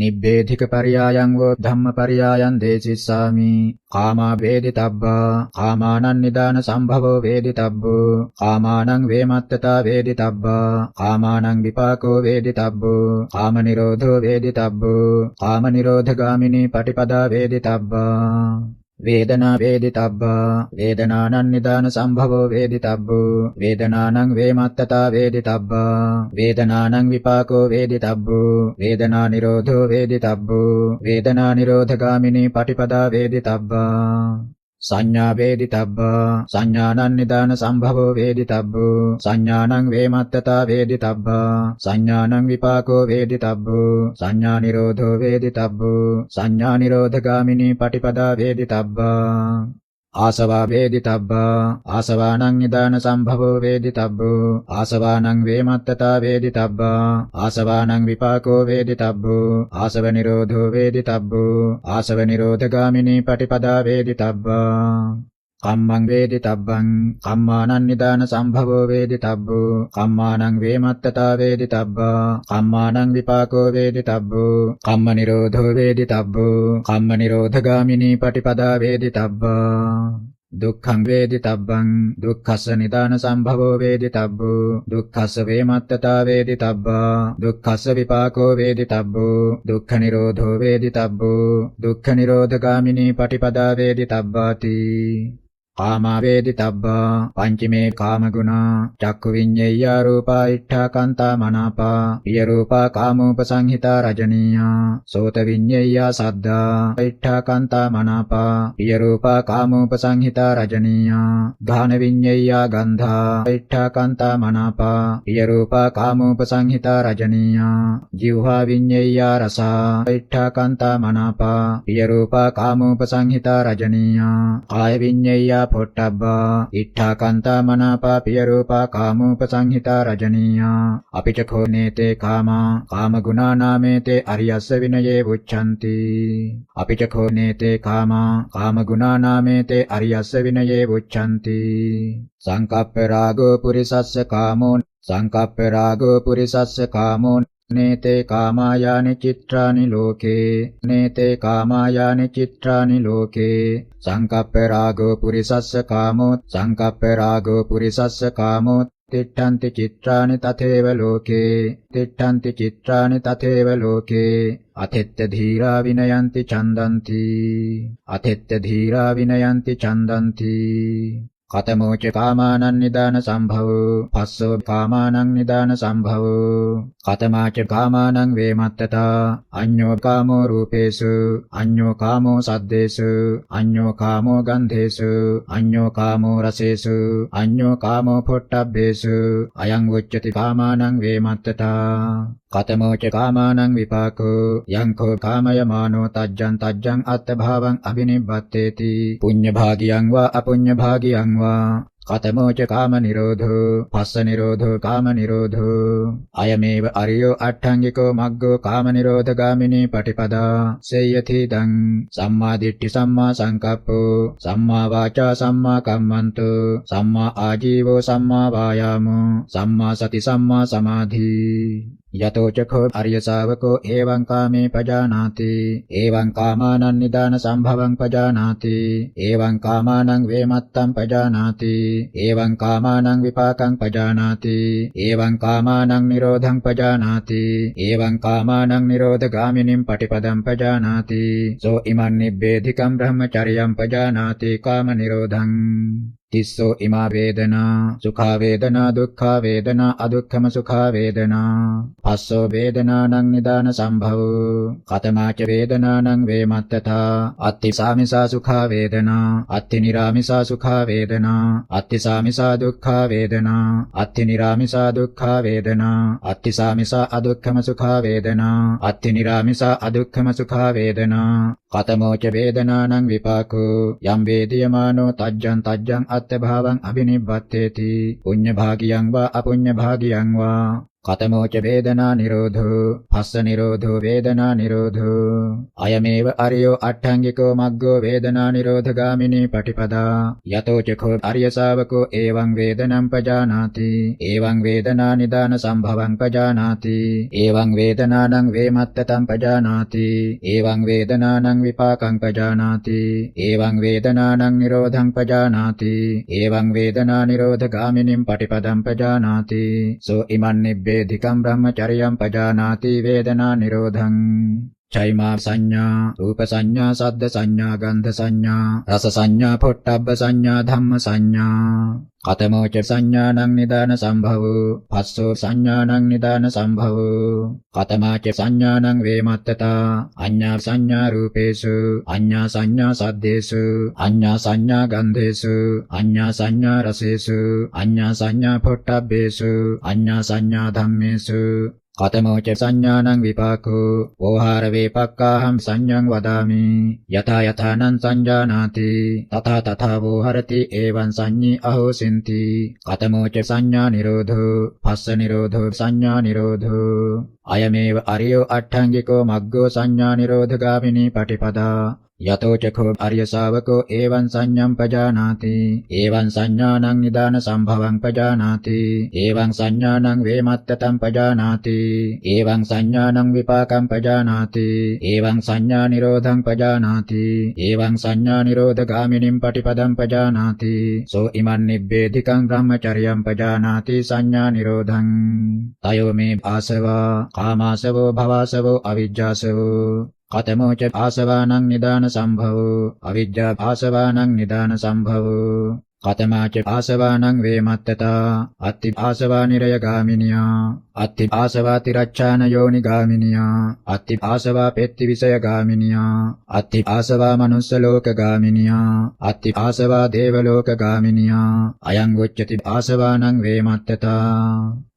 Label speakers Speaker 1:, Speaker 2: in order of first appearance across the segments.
Speaker 1: නිබ්බේධික පරියායං වෝ ධම්ම පරියායං දේසිස්සාමි. කාමා වේදිතබ්බා කාමානං නිදාන සම්භවෝ වේදිතබ්බෝ කාමානං වේමත්තතා වේදිතබ්බා කාමානං විපාකෝ වේදිතබ්බෝ කාම නිරෝධෝ වේදිතබ්බෝ කාම නිරෝධගාමිනී පටිපදා වේදිතබ්බා වේදනා වේදිතබ්බා වේදනානං නිදාන සම්භවෝ වේදිතබ්බෝ වේදනානං වේමත්තතා වේදිතබ්බා වේදනානං විපාකෝ වේදිතබ්බෝ වේදනා නිරෝධෝ වේදිතබ්බෝ වේදනා නිරෝධගාමිනී පටිපදා වේදිතබ්බා සංඥා වේදිතබ්බා සංඥානං නිදාන සම්භවෝ වේදිතබ්බෝ සංඥානං වේමත්තතා වේදිතබ්බා සංඥානං විපාකෝ වේදිතබ්බෝ සංඥා නිරෝධෝ වේදිතබ්බෝ සංඥා නිරෝධගාමිනී පටිපදා වේදිතබ්බා ආසවා වේදිතබ්බා ආසවානං නිදාන සම්භවෝ වේදිතබ්බෝ ආසවානං වේමත්තතා වේදිතබ්බා ආසවානං විපාකෝ වේදිතබ්බෝ ආසව නිරෝධෝ වේදිතබ්බෝ ආසව නිරෝධගාමිනී පටිපදා වේදිතබ්බා කම්මං වේදිතබ්බං කම්මානං නිදාන සම්භවෝ වේදිතබ්බෝ කම්මානං වේමත්තතා වේදිතබ්බා කම්මානං විපාකෝ වේදිතබ්බෝ කම්ම නිරෝධෝ වේදිතබ්බෝ කම්ම නිරෝධගාමිනී පටිපදා වේදිතබ්බා දුක්ඛං වේදිතබ්බං දුක්ඛස්ස නිදාන සම්භවෝ වේදිතබ්බෝ දුක්ඛස්ස වේමත්තතා වේදිතබ්බා දුක්ඛස්ස විපාකෝ වේදිතබ්බෝ දුක්ඛ නිරෝධෝ වේදිතබ්බෝ දුක්ඛ නිරෝධගාමිනී පටිපදා වේදිතබ්බාති කාමා වේදිතබ්බා පංචමේ කාමගුණා චක්කු විඤ්ඤේය රූපා ඉට්ඨා කාන්තා මනාපා පිය රූපා කාමෝපසංහිතා රජනීයා සෝත විඤ්ඤේය සද්දා ඉට්ඨා කාන්තා මනාපා පිය රූපා කාමෝපසංහිතා රජනීයා ගාන විඤ්ඤේය ගන්ධා ඉට්ඨා කාන්තා මනාපා පිය රූපා කාමෝපසංහිතා රජනීයා જીවහා විඤ්ඤේය රසා ඉට්ඨා කාන්තා මනාපා පිය රූපා කාමෝපසංහිතා රජනීයා කාය විඤ්ඤේය පොට්ටබ්බා ඉට්ඨා කාන්තා මනාපා පිය රූපා කාමෝපසංහිතා රජනීයා අපිච khonete කාමා කාම ගුණා නාමේතේ අරියස්ස විනයේ උච්ඡන්ති අපිච khonete කාමා කාම ගුණා නාමේතේ අරියස්ස විනයේ උච්ඡන්ති සංකප්ප රාගෝ පුරිසස්ස කාමෝ සංකප්ප රාගෝ පුරිසස්ස කාමෝ නේතේ කාමායානි චිත්‍රානි ලෝකේ නේතේ කාමායානි චිත්‍රානි ලෝකේ සංකප්ප රාගෝ පුරිසස්ස කාමෝ සංකප්ප රාගෝ පුරිසස්ස කාමෝ තිට්ඨන්ති චිත්‍රානි තතේව ලෝකේ තිට්ඨන්ති චිත්‍රානි තතේව ලෝකේ අතෙත්ත ධීරා විනයන්ති චන්දන්ති අතෙත්ත ධීරා විනයන්ති චන්දන්ති කතමෝච කාමානං නිදාන සම්භවෝ පස්සෝ කාමානං නිදාන සම්භවෝ කතමාච කාමානං වේමත්තතා අඤ්ඤෝ කාමෝ රූපේසු අඤ්ඤෝ කාමෝ සද්දේසු අඤ්ඤෝ කාමෝ ගන්ධේසු අඤ්ඤෝ කාමෝ රසේසු අඤ්ඤෝ කාමෝ පොට්ටබ්බේසු අයං උච්චති කාමානං වේමත්තතා කතමෝච කාමානං විපාකෝ යංකෝ කාමයමානෝ තජ්ජං තජ්ජං අත්ථභාවං අබිනිබ්බත්තේති පුඤ්ඤ භාගියං වා අපුඤ්ඤ භාගියං වා කතමෝච කාම නිරෝධෝ පස්ස නිරෝධෝ කාම නිරෝධෝ අයමේව අරියෝ අට්ඨංගිකෝ මග්ගෝ කාම නිරෝධගාමිනී පටිපදා සේයති දං සම්මා දිට්ඨි සම්මා සංකප්පෝ සම්මා වාචා සම්මා කම්මන්තෝ සම්මා ආජීවෝ සම්මා වායාමෝ සම්මා සති සම්මා සමාධි යතෝ චඛෝ අරිය ශාවකෝ එවං කාමේ පජානාති එවං කාමානං නිදාන සම්භවං පජානාති එවං කාමානං වේමත්තං පජානාති එවං කාමානං විපාකං පජානාති එවං කාමානං නිරෝධං පජානාති එවං කාමානං නිරෝධගාමිනීම් පටිපදං පජානාති සෝ ඉමන් නිබ්බේධිකං බ්‍රහ්මචර්යං පජානාති කාම නිරෝධං තිස්සෝ ඉමා වේදනා සුඛා වේදනා දුක්ඛා වේදනා අදුක්ඛම සුඛා වේදනා පස්සෝ වේදනානං නිදාන සම්භවෝ කතමාච වේදනානං වේමත්තතා අත්ති සාමිසා සුඛා වේදනා අත්ති නිරාමිසා සුඛා වේදනා අත්ති සාමිසා දුක්ඛා වේදනා අත්ති නිරාමිසා දුක්ඛා වේදනා අත්ති සාමිසා අදුක්ඛම සුඛා වේදනා අත්ති නිරාමිසා අදුක්ඛම සුඛා වේදනා කතමෝච වේදනානං විපාකෝ යම් වේදියමානෝ තජ්ජං තජ්ජං අත්ථභාවං අබිනිබ්බත්තේති පුඤ්ඤ භාගියං වා අපුඤ්ඤ භාගියං වා කතමෝච වේදනා නිරෝධෝ පස්ස නිරෝධෝ වේදනා නිරෝධෝ අයමේව අරියෝ අට්ඨංගිකෝ මග්ගෝ වේදනා නිරෝධගාමිනී පටිපදා යතෝ චකෝ අරිය ශාවකෝ එවං වේදනං පජානාති එවං වේදනා නිදාන සම්භවං පජානාති එවං වේදනානං වේමත්තතං පජානාති එවං වේදනානං විපාකං පජානාති එවං වේදනානං නිරෝධං පජානාති එවං වේදනා නිරෝධගාමිනීම් පටිපදං පජානාති සෝ ඉමන් නිබ්බේධිකං බ්‍රහ්මචර්යං පජානාති වේදනා නිරෝධං චෛමා සංඥා රූප සංඥා සද්ද සංඥා ගන්ධ සංඥා රස සංඥා පොට්ටබ්බ සංඥා ධම්ම සංඥා කතමෝච සංඥානං නිදාන සම්භවෝ පස්සෝ සංඥානං නිදාන සම්භවෝ කතමාච සංඥානං වේමත්තතා අඤ්ඤා සංඥා රූපේසු අඤ්ඤා සංඥා සද්දේසු අඤ්ඤා සංඥා ගන්ධේසු අඤ්ඤා සංඥා රසේසු අඤ්ඤා සංඥා පොට්ටබ්බේසු අඤ්ඤා සංඥා ධම්මේසු කතමෝච සංඥානං විපාකෝ ඕහාර වේපක්ඛාහං සංඥං වදාමි යතා යතානං සංජානාති තථා තථා වෝහරති එවං සංඤී අහෝසින්ති කතමෝච සංඥා නිරෝධෝ පස්ස නිරෝධෝ සංඥා නිරෝධෝ අයමේව අරියෝ අට්ඨංගිකෝ මග්ගෝ සංඥා නිරෝධගාමිනී පටිපදා යතෝ චකෝ අරිය ශාවකෝ එවං සංඤං පජානාති එවං සංඥානං නිදාන සම්භවං පජානාති එවං සංඥානං වේමත්තතං පජානාති එවං සංඥානං විපාකං පජානාති එවං සංඥා නිරෝධං පජානාති එවං සංඥා නිරෝධගාමිනීම් පටිපදං පජානාති සෝ ඉමන් නිබ්බේධිකං බ්‍රහ්මචර්යං පජානාති සංඥා නිරෝධං තයෝ මේ ආසවා කාමාසවෝ භවාසවෝ අවිජ්ජාසවෝ කතමෝච ආසවානං නිදාන සම්භවෝ අවිජ්ජා ආසවානං නිදාන සම්භවෝ කතමාච ආසවානං වේමත්තතා අත්ති ආසවා නිරය ගාමිනියා අත්ති ආසවා තිරච්ඡාන යෝනි ගාමිනියා අත්ති ආසවා පෙත්ති විසය ගාමිනියා අත්ති ආසවා මනුස්ස ලෝක ගාමිනියා අත්ති ආසවා දේව ලෝක ගාමිනියා අයං උච්චති ආසවානං වේමත්තතා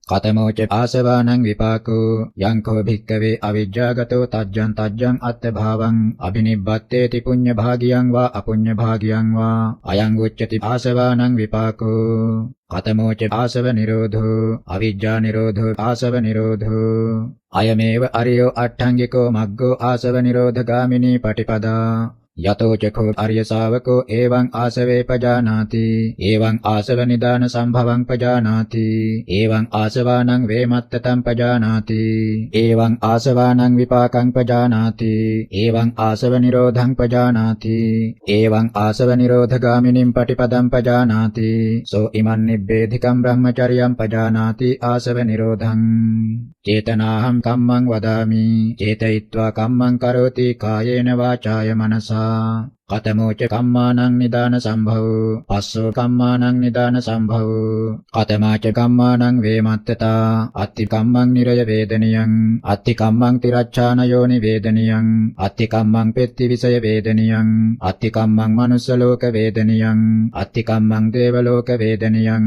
Speaker 1: කතමෝච ආසවානං විපාකෝ යං කෝ භික්ඛවේ අවිජ්ජාගතෝ තජ්ජං තජ්ජං අත්ථ භාවං අබිනිබ්බත්තේති පුඤ්ඤ භාගියං වා අපුඤ්ඤ භාගියං වා අයං උච්චති ආසවානං විපාකෝ කතමෝච ආසව නිරෝධෝ අවිජ්ජා නිරෝධෝ ආසව නිරෝධෝ අයමේව අරියෝ අට්ඨංගිකෝ මග්ගෝ ආසව නිරෝධගාමිනී පටිපදා යතෝ චකෝ අරිය ශාවකෝ එවං ආසවේ පජානාති එවං ආසව නිදාන සම්භවං පජානාති එවං ආසවානං වේමත්තතං පජානාති එවං ආසවානං විපාකං පජානාති එවං ආසව නිරෝධං පජානාති එවං ආසව නිරෝධගාමිනීම් පටිපදං පජානාති සෝ ඉමන් නිබ්බේධිකං බ්‍රහ්මචර්යං පජානාති ආසව නිරෝධං චේතනාහං කම්මං වදාමි චේතයිत्वा කම්මං කරෝති කායේන වාචාය මනසා කතමෝච කම්මානං නිදාන සම්භවෝ පස්සෝ කම්මානං නිදාන සම්භවෝ කතමාච කම්මානං වේමත්තතා අත්ති කම්මං නිරය වේදනියං අත්ති කම්මං තිරච්ඡාන යෝනි වේදනියං අත්ති කම්මං පෙත්ති විසය වේදනියං අත්ති කම්මං මනුස්ස ලෝක වේදනියං අත්ති කම්මං දේව ලෝක වේදනියං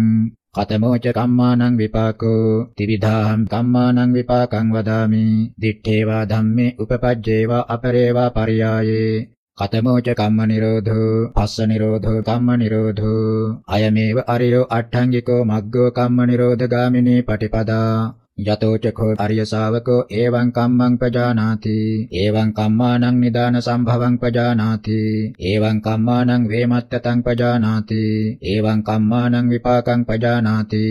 Speaker 1: කතමෝච කම්මානං විපාකෝ ත්‍රිවිධාහං කම්මානං විපාකං වදාමි දිත්තේවා ධම්මේ උපපජ්ජේවා අපරේවා පරියායේ කතමෝච කම්ම නිරෝධෝ පස්ස නිරෝධෝ කම්ම නිරෝධෝ අයමේව අරියෝ අට්ඨංගිකෝ මග්ගෝ කම්ම නිරෝධගාමිනී පටිපදා යතෝ චකෝ අරිය ශාවකෝ එවං කම්මං පජානාති එවං කම්මානං නිදාන සම්භවං පජානාති එවං කම්මානං වේමත්තතං පජානාති එවං කම්මානං විපාකං පජානාති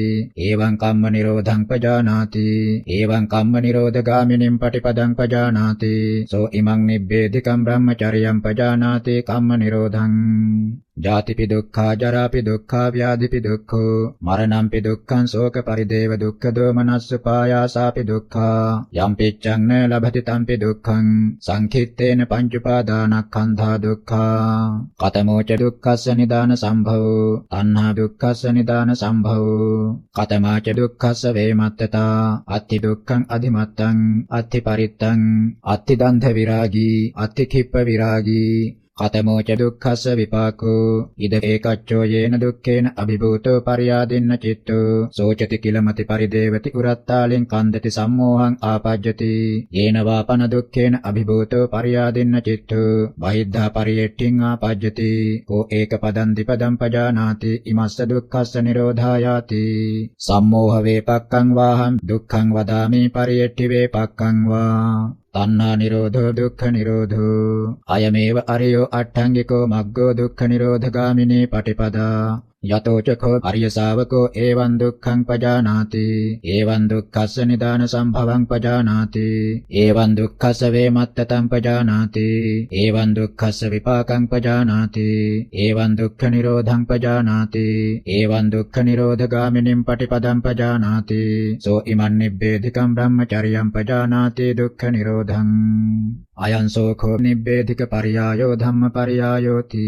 Speaker 1: එවං කම්ම නිරෝධං පජානාති එවං කම්ම නිරෝධගාමිනීම් පටිපදං පජානාති සෝ ඉමං නිබ්බේධිකං බ්‍රහ්මචර්යං පජානාති කම්ම නිරෝධං ජාතිපි දුක්ඛා ජරාපි දුක්ඛා ව්‍යාධිපි දුක්ඛෝ මරණම්පි දුක්ඛං ශෝක පරිදේව දුක්ඛ දෝමනස්සුපායාසාපි දුක්ඛා යම් පිච්ඡං න ලභති තම්පි දුක්ඛං සංඛිත්තේන පංච උපාදානස්කන්ධා දුක්ඛා කතමෝච දුක්ඛස්ස නිදාන සම්භවෝ තණ්හා දුක්ඛස්ස නිදාන සම්භවෝ කතමාච දුක්ඛස්ස වේමත්තතා අත්ති දුක්ඛං අධිමත්තං අත්ති පරිත්තං අත්ති දන්ධ විරාගී අත්ති කිප්ප විරාගී කතමෝච දුක්ඛස්ස විපාකෝ ඉද ඒකච්චෝ යේන දුක්ඛේන අභිභූතෝ පරියාදින්න චිත්තෝ සෝචති කිලමති පරිදේවති උරත්තාලෙන් කන්දති සම්මෝහං ආපජ්ජති යේන වාපන දුක්ඛේන අභිභූතෝ පරියාදින්න චිත්තෝ බහිද්ධා පරියෙට්ඨින් ආපජ්ජති කෝ ඒක පදං දීපදං පජානාති ඉමස්ස දුක්ඛස්ස නිරෝධායාති සම්මෝහ වේපක්ඛං වාහං දුක්ඛං වදාමි පරියෙට්ඨි වේපක්ඛං වා තණ්හා නිරෝධෝ දුක්ඛ නිරෝධෝ අයමේව අරියෝ අට්ඨංගිකෝ මග්ගෝ දුක්ඛ නිරෝධගාමිනී පටිපදා යතෝ චකෝ අරිය ශාවකෝ එවං දුක්ඛං පජානාති එවං දුක්ඛස්ස නිදාන සම්භවං පජානාති එවං දුක්ඛස්ස වේමත්තතං පජානාති එවං දුක්ඛස්ස විපාකං පජානාති එවං දුක්ඛ නිරෝධං පජානාති එවං දුක්ඛ නිරෝධගාමිනීම් පටිපදං පජානාති සෝ ඉමන් නිබ්බේධිකං බ්‍රහ්මචර්යං පජානාති දුක්ඛ නිරෝධං අයං සෝඛෝ නිබ්බේධික පරියායෝ ධම්ම පරියායෝති